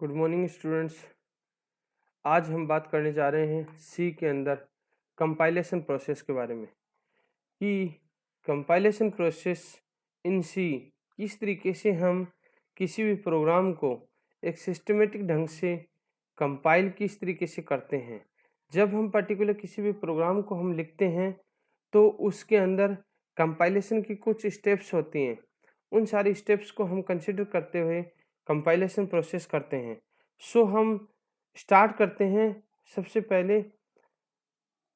Good morning students. आज हम बात करने जा रहे हैं सी के अंदर कंपाइलेशन प्रोसेस के बारे में कि कंपाइलेशन प्रोसेस इन सी किस तरीके से हम किसी भी प्रोग्राम को एक सिस्टमेटिक ढंग से कंपाइल किस तरीके से करते हैं। जब हम पर्टिकुलर किसी भी प्रोग्राम को हम लिखते हैं तो उसके अंदर कंपाइलेशन की कुछ स्टेप्स होती हैं। उन सारी स्टेप्स को हम कंसिडर करते हुए कंपाइलेशन प्रोसेस करते हैं। सो हम स्टार्ट करते हैं सबसे पहले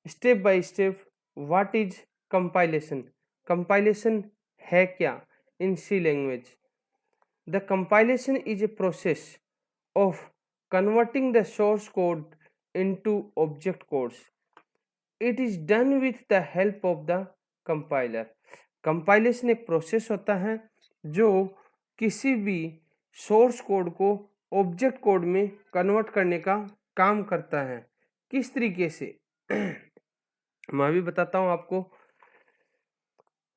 step by step. What is compilation? Compilation है क्या in C language? The compilation is a process of converting the source code into object codes. It is done with the help of the compiler. Compilation एक process होता है जो किसी भी source code को object code में convert करने का काम करता है। किस तरीके से मैं भी बताता हूं आपको।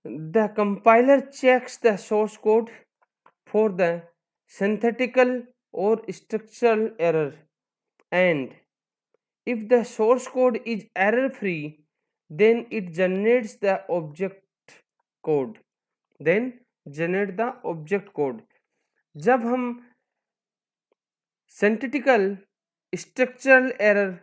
The compiler checks the source code for the synthetical और structural error, and if the source code is error free, then it generates the object code. जब हम सिंथेटिकल स्ट्रक्चरल एरर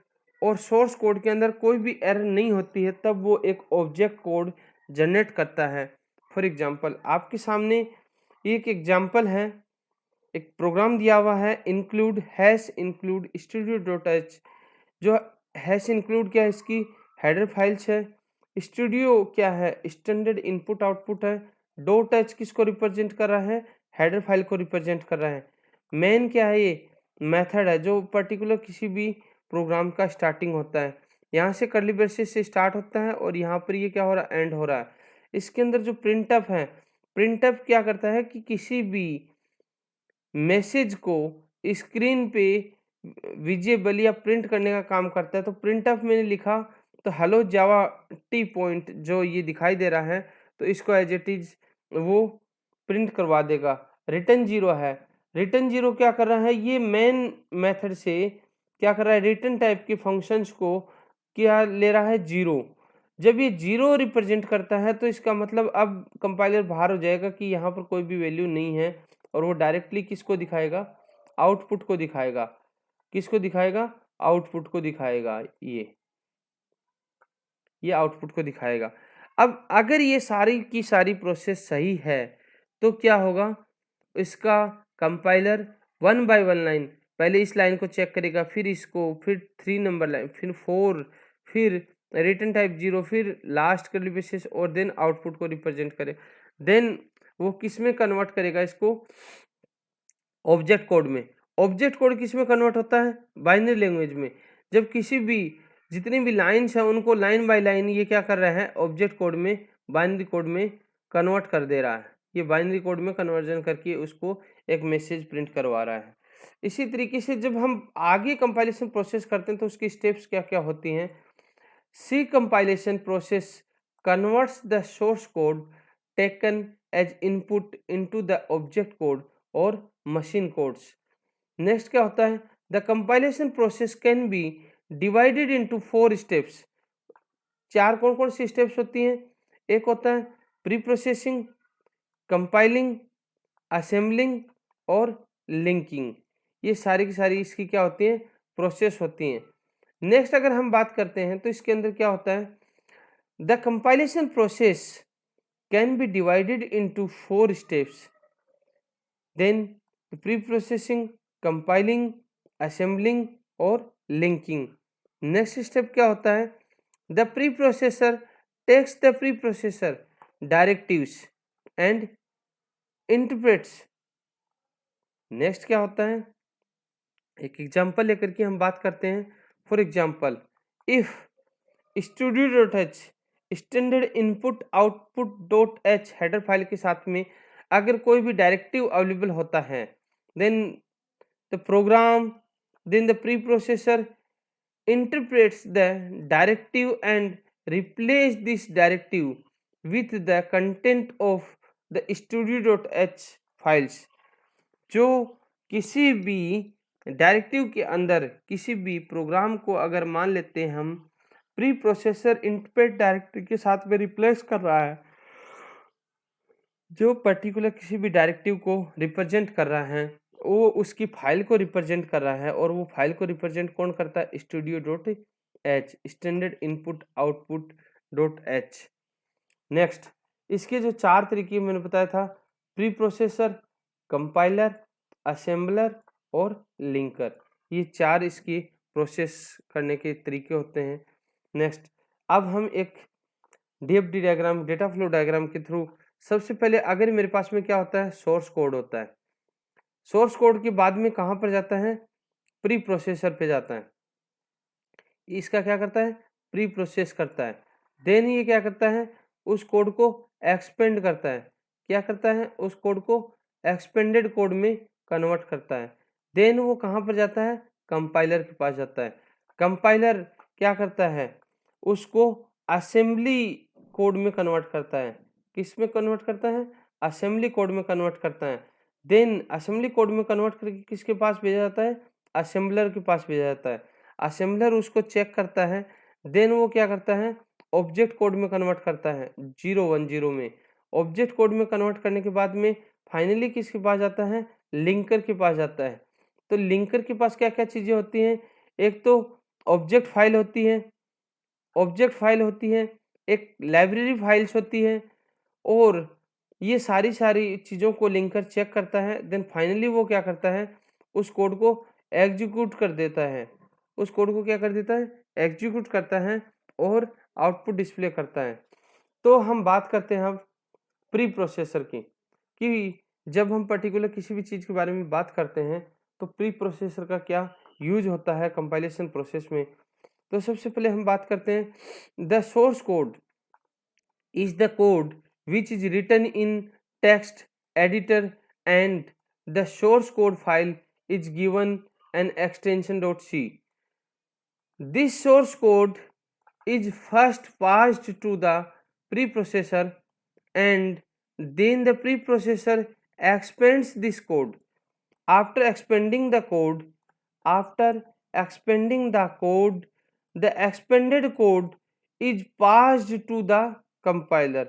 और सोर्स कोड के अंदर कोई भी एरर नहीं होती है तब वो एक ऑब्जेक्ट कोड जनरेट करता है। फॉर एग्जांपल आपके सामने एक एग्जांपल है, एक प्रोग्राम दिया हुआ है include studio.h। जो हैश इंक्लूड क्या है, इसकी हेडर फाइल्स है। स्टूडियो क्या है, स्टैंडर्ड इनपुट आउटपुट है। डॉट एच किसको रिप्रेजेंट कर रहा है, हेडर फाइल को रिप्रेजेंट कर रहा है। मेन क्या है, ये मेथड है जो पर्टिकुलर किसी भी प्रोग्राम का स्टार्टिंग होता है। यहाँ से कर्ली ब्रेसेस से स्टार्ट होता है और यहाँ पर ये क्या हो रहा है, एंड हो रहा है। इसके अंदर जो प्रिंटफ है, प्रिंटफ क्या करता है कि किसी भी मैसेज को स्क्रीन पे विजिबल या प्रिंट करने का काम करता है। तो प्रिंट ऑफ मैंने लिखा तो हेलो जावा टी पॉइंट जो ये दिखाई दे रहा है तो इसको एज इट इज वो प्रिंट करवा देगा। रिटर्न जीरो है, रिटर्न जीरो क्या कर रहा है, ये मेन मेथड से क्या कर रहा है, रिटर्न टाइप के फंक्शंस को क्या ले रहा है, जीरो। जब ये जीरो रिप्रेजेंट करता है तो इसका मतलब अब कंपाइलर बाहर हो जाएगा कि यहाँ पर कोई भी वैल्यू नहीं है और वो डायरेक्टली किसको दिखाएगा, आउटपुट को दिखाएगा। किसको दिखाएगा, आउटपुट को दिखाएगा। ये आउटपुट को दिखाएगा। अब अगर ये सारी की सारी प्रोसेस सही है तो क्या होगा, इसका compiler one by one line पहले इस लाइन को चेक करेगा, फिर इसको, फिर 3 नंबर लाइन, फिर 4, फिर रिटर्न टाइप 0, फिर लास्ट कर्ली ब्रेसेस और देन आउटपुट को रिप्रेजेंट करे। देन वो किस में कन्वर्ट करेगा, इसको ऑब्जेक्ट कोड में। ऑब्जेक्ट कोड किस में कन्वर्ट होता है, बाइनरी लैंग्वेज में। जब किसी भी जितनी भी लाइन्स हैं उनको लाइन बाय लाइन ये क्या कर रहा है, ऑब्जेक्ट कोड में, बाइनरी कोड में कन्वर्ट कर दे रहा है। ये बाइनरी कोड में कन्वर्जन करके उसको एक मैसेज प्रिंट करवा रहा है। इसी तरीके से जब हम आगे कंपाइलेशन प्रोसेस करते हैं तो उसकी स्टेप्स क्या क्या होती हैं। C compilation process converts the source code taken as input into the object code और मशीन कोड्स। नेक्स्ट क्या होता है, the compilation process can be divided into 4 steps. चार कौन कौन सी स्टेप्स होती हैं, एक होता है प्री प्रोसेसिंग, कंपाइलिंग, असेंबलिंग और लिंकिंग। ये सारी की सारी इसकी क्या होती हैं, प्रोसेस होती हैं। नेक्स्ट अगर हम बात करते हैं तो इसके अंदर क्या होता है, the compilation process can be divided into 4 steps. Then preprocessing, compiling, assembling और लिंकिंग। नेक्स्ट स्टेप क्या होता है, the preprocessor takes the preprocessor directives and interprets. Next क्या होता है, एक एग्जांपल लेकर के हम बात करते हैं। For example, if studio.h standard input output dot H header file के साथ में अगर कोई भी डायरेक्टिव अवेलेबल होता है, then the program, then the preprocessor interprets the directive and replace this directive with the content of the studio.h files। जो किसी भी डायरेक्टिव के अंदर किसी भी प्रोग्राम को अगर मान लेते हैं हम प्री प्रोसेसर इंटरप्रेट डायरेक्टरी के साथ में रिप्लेस कर रहा है, जो पर्टिकुलर किसी भी डायरेक्टिव को रिप्रेजेंट कर रहा है वो उसकी फाइल को रिप्रेजेंट कर रहा है, और वो फाइल को रिप्रेजेंट कौन करता है? Studio dot H, standard input output dot H. Next, इसके जो 4 तरीके मैंने बताया था, प्री प्रोसेसर, कंपाइलर, असेंबलर और लिंकर, ये 4 इसकी प्रोसेस करने के तरीके होते हैं। नेक्स्ट, अब हम एक DFD diagram, data flow diagram के थ्रू, सबसे पहले अगर मेरे पास में क्या होता है? सोर्स कोड होता है। सोर्स कोड के बाद में कहाँ पर जाता है? प्री प्रोसेसर पे जाता है। इसका क्या करता है? प्री प्रोसेस करता है। देन ये क्या करता है? उस कोड को एक्सपेंड करता है। क्या करता है? उस कोड को एक्सपेंडेड कोड में कन्वर्ट करता है। देन वो कहाँ पर जाता है? कंपाइलर के पास जाता है। कंपाइलर क्या करता है? उसको असेंबली कोड में कन्वर्ट करता है। किस में कन्वर्ट करता है? असेंबली कोड में कन्वर्ट करता है। देन असेंबली कोड में कन्वर्ट करके किसके पास भेजा जाता है? असेंबलर के पास भेजा जाता है। असेंबलर उसको चेक करता है। देन वो क्या करता है? ऑब्जेक्ट कोड में कन्वर्ट करता है 010 में। ऑब्जेक्ट कोड में कन्वर्ट करने के बाद में फाइनली किसके पास जाता है? लिंकर के पास जाता है। तो लिंकर के पास क्या क्या चीजें होती हैं? एक तो ऑब्जेक्ट फाइल होती है, एक लाइब्रेरी फाइल्स होती है, और ये सारी चीज़ों को लिंकर चेक करता है। देन फाइनली वो क्या करता है? उस कोड को एग्जीक्यूट कर देता है। उस कोड को क्या कर देता है? एग्जीक्यूट करता है और आउटपुट डिस्प्ले करता है। तो हम बात करते हैं अब प्री प्रोसेसर की, कि जब हम पर्टिकुलर किसी भी चीज़ के बारे में बात करते हैं तो प्री प्रोसेसर का क्या यूज होता है कंपाइलेशन प्रोसेस में। तो सबसे पहले हम बात करते हैं, the source code is the code which is written in text editor, and the source code file is given an extension .c. This source code is first passed to the preprocessor, and then the preprocessor expands this code. After expanding the code, the expanded code is passed to the compiler.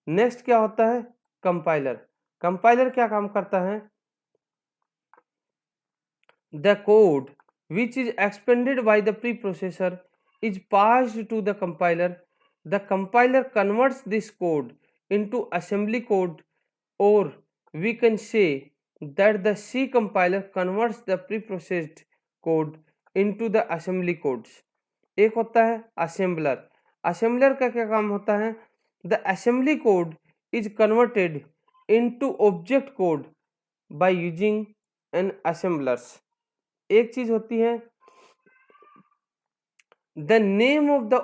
Next क्या होता है? Compiler क्या काम करता है? The code which is expanded by the preprocessor is passed to the compiler. The compiler converts this code into assembly code, or we can say that the C compiler converts the preprocessed code into the assembly codes. एक होता है assembler का क्या काम होता है? The assembly code is converted into object code by using an assemblers. एक चीज होती है the name of the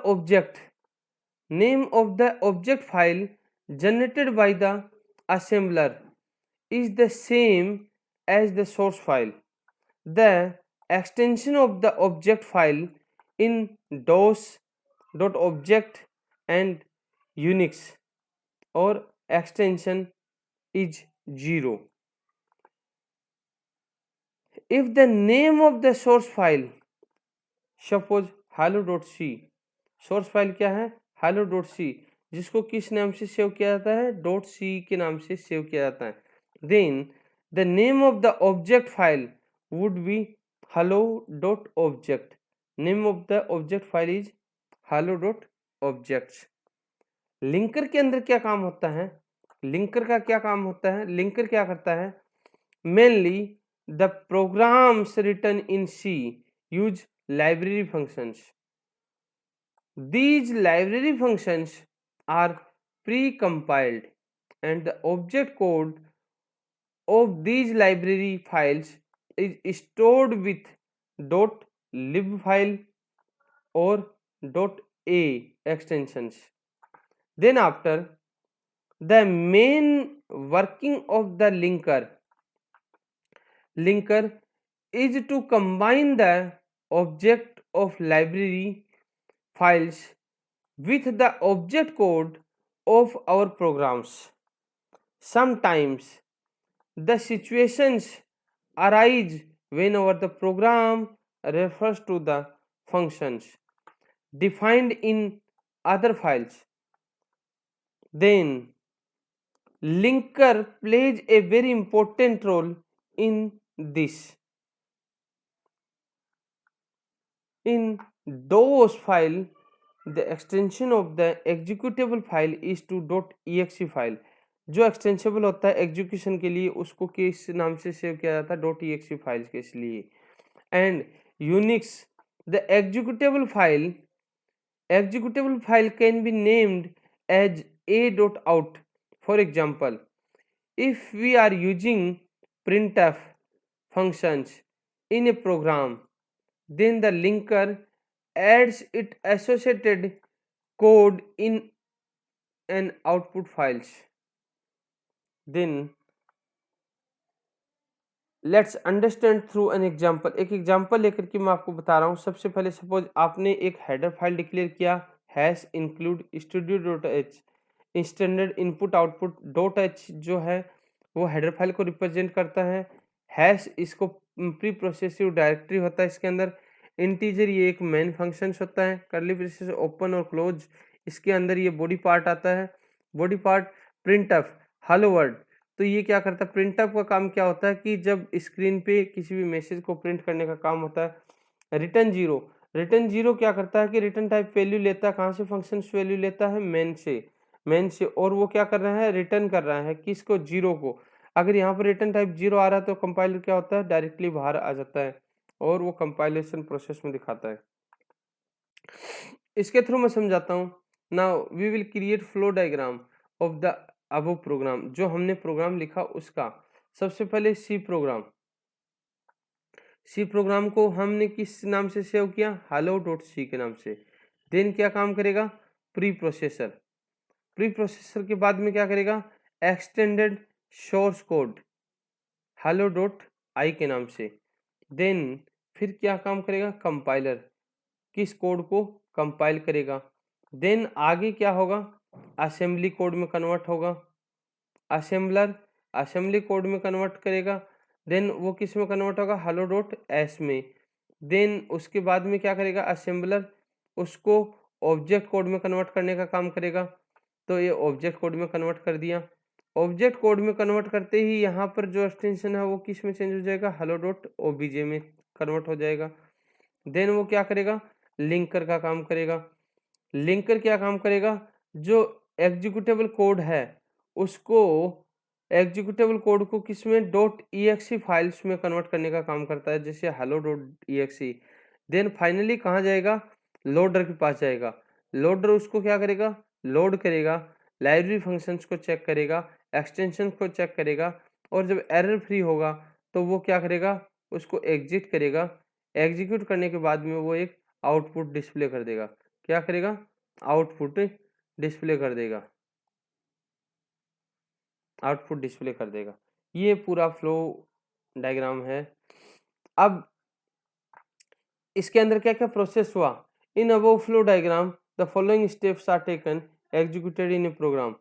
object file generated by the assembler is the same as the source file. The extension of the object file in DOS.object and Unix or extension is 0. If the name of the source file, suppose hello.c, source file क्या है? hello.c, जिसको किस नाम से save किया जाता है? .c के नाम से सेव किया जाता है। Then the name of the object file would be hello.object. Name of the object file is hello.objects. Linker के अंदर क्या काम होता है? लिंकर का क्या काम होता है? लिंकर क्या करता है? Mainly the programs written in C use library functions. These library functions are pre-compiled, and the object code of these library files is stored with .lib file or .a extensions. Then after, the main working of the linker is to combine the object of library files with the object code of our programs. Sometimes The situations arise whenever the program refers to the functions defined in other files. Then linker plays a very important role in this. In those file, the extension of the executable file is to .exe file. जो extensible होता है execution के लिए उसको किस नाम से save किया जाता है .exe फाइल के लिए. And Unix the executable file can be named as a.out. For example, if we are using printf functions in a program, then the linker adds its associated code in an output files. Then let's understand through an example. एक example लेकर के मैं आपको बता रहा हूँ. सबसे पहले सपोज आपने एक हेडर फाइल डिक्लेयर किया hash include studio dot H. Standard input output dot H जो है वो हेडर फाइल को रिप्रेजेंट करता है. हैश इसको प्री प्रोसेसिव डायरेक्टरी होता है इसके अंदर. इंटीजर ये एक मेन फंक्शन होता है. कर्ली ब्रेसेस ओपन और क्लोज इसके अंदर ये बॉडी पार्ट आता है. Body part printf hello world. तो ये क्या करता है प्रिंटअप का काम क्या होता है कि जब स्क्रीन पे किसी भी मैसेज को प्रिंट करने का काम होता है. रिटर्न जीरो क्या करता है कि रिटर्न टाइप वैल्यू लेता है. कहाँ से फंक्शन वैल्यू लेता है मेन से और वो क्या कर रहा है रिटर्न कर रहा है किसको जीरो को. अगर यहाँ पर रिटर्न टाइप जीरो आ रहा है तो कंपाइलर क्या होता है डायरेक्टली बाहर आ जाता है और वो कंपाइलेशन प्रोसेस में दिखाता है. इसके थ्रू मैं समझाता हूँ. Now we will create flow diagram of the अब प्रोग्राम. जो हमने प्रोग्राम लिखा उसका सबसे पहले सी प्रोग्राम को हमने किस नाम से सेव किया hello.c के नाम से. देन क्या काम करेगा प्री प्रोसेसर के बाद में क्या करेगा एक्सटेंडेड सोर्स कोड hello.i के नाम से. देन फिर क्या काम करेगा कंपाइलर किस कोड को कंपाइल करेगा. देन आगे क्या होगा असेंबली कोड में कन्वर्ट होगा. असेंबलर असेंबली कोड में कन्वर्ट करेगा. देन वो किस में कन्वर्ट होगा hello.s में. देन उसके बाद में क्या करेगा असेंबलर उसको ऑब्जेक्ट कोड में कन्वर्ट करने का काम करेगा. तो ये ऑब्जेक्ट कोड में कन्वर्ट कर दिया. ऑब्जेक्ट कोड में कन्वर्ट करते ही यहाँ पर जो एक्सटेंशन है वो किस में चेंज हो जाएगा hello.obj में कन्वर्ट हो जाएगा. देन वो क्या करेगा लिंकर का काम करेगा. लिंकर क्या काम करेगा जो एग्जीक्यूटेबल कोड है उसको एग्जीक्यूटेबल कोड को किसमें .exe फाइल्स में कन्वर्ट करने का काम करता है जैसे hello.exe. देन फाइनली कहाँ जाएगा लोडर के पास जाएगा. लोडर उसको क्या करेगा लोड करेगा लाइब्रेरी फंक्शंस को चेक करेगा एक्सटेंशन को चेक करेगा और जब एरर फ्री होगा तो वो क्या करेगा उसको एग्जिट करेगा. एग्जीक्यूट करने के बाद में वो एक आउटपुट डिस्प्ले कर देगा. क्या करेगा आउटपुट डिस्प्ले कर देगा. ये पूरा फ्लो डायग्राम है. अब इसके अंदर क्या क्या प्रोसेस हुआ in above flow diagram the following steps are taken executed in a program.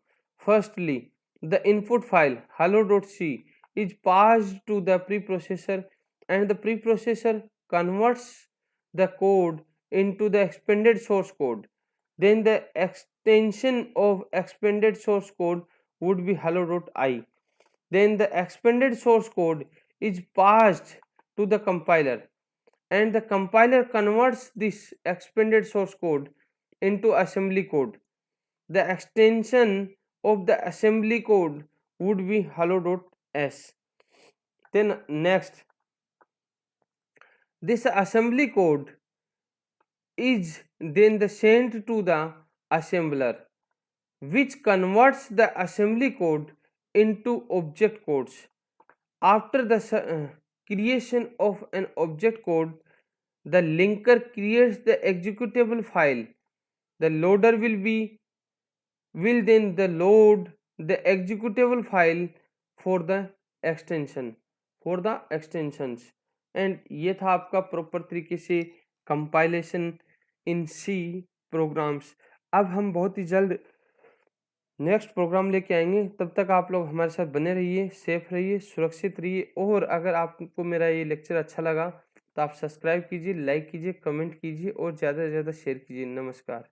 Firstly, the input file hello.c is passed to the preprocessor and the preprocessor converts the code into the expanded source code. Then the extension of expanded source code would be hello.i. Then the expanded source code is passed to the compiler and the compiler converts this expanded source code into assembly code. The extension of the assembly code would be hello.s. Then next, this assembly code is then sent to the assembler, which converts the assembly code into object codes. After the creation of an object code, the linker creates the executable file. The loader will then load the executable file for the extensions. And ये था आपका proper तरीके से compilation इन C programs. अब हम बहुत ही जल्द next programme लेके आएंगे। तब तक आप लोग हमारे साथ बने रहिए, सेफ रहिए, सुरक्षित रहिए। और अगर आपको मेरा ये लेक्चर अच्छा लगा तो आप सब्सक्राइब कीजिए, लाइक कीजिए, कमेंट कीजिए और ज़्यादा से ज़्यादा शेयर कीजिए। नमस्कार।